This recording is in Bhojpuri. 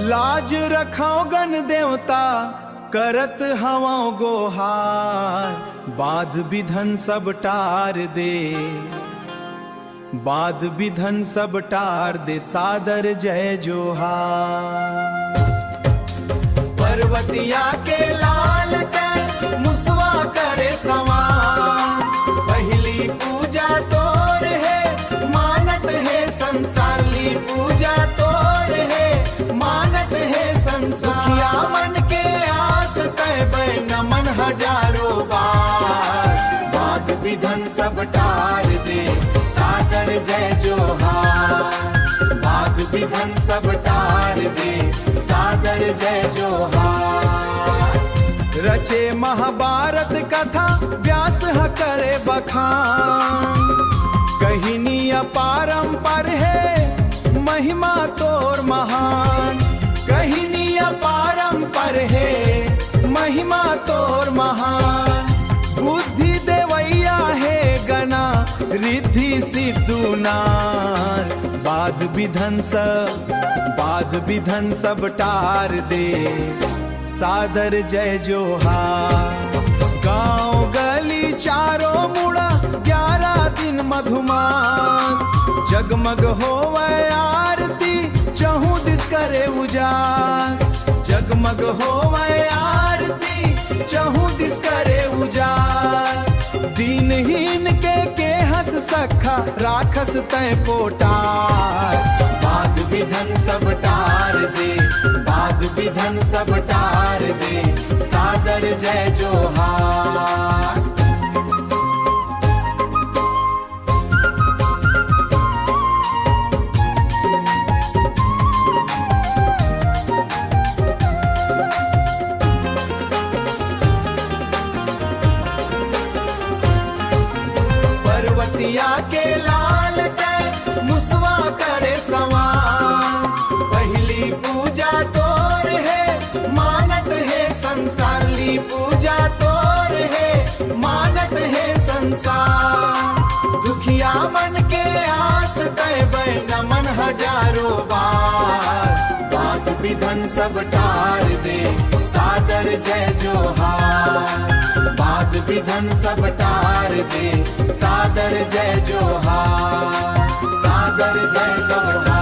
लाज रखो गण देवता करत हवो गोहार, बाध विधन सब टार दे, बाध विधन सब टार दे, सादर जय जोहार। पर्वतिया के लाल के मुसवा करे सवार, पहली पूजा तोर है मानत है संसार, ली पूजा तोर है मानत है संसार। दुखिया मन के आस तय नमन हजारों बार, बाध विधन सब टार दे, सादर जय जोहार। बाध विधन सब टार दे, सादर जय जोहार। रचे महाभारत कथा व्यास ह करे बखान, कहिनी अपारंपर है महिमा तोर महान, कहिनी अपारंपर है महिमा तोर महान। बुद्धि देवैया है गना रिद्धि सिद्धू नार, बाध विधन सब टार दे, सादर जय जोहार। गांव गली चारों मुड़ा 11 दिन मधुमास, जगमग होवे आरती चहु दिस करे उजास, जगमग होवे आरती चहु दिस करे उजास। दीनहीन के हंस सखा राखस तय पोटार, बाध विधन सब टार दे, बाध विधन सब टार दे, सादर जय जोहार। पर्वतिया के लाल के मुसवा करे सवार, पहली पूजा तोर है मानत है संसार, ली पूजा तोर है मानत है संसार। दुखिया मन के आस तय नमन हजारों बार, बाध विधन सब टार दे, सादर जय जोहार। बाध विधन सब टार दे, सादर जय जोहार, सादर जय जोहार।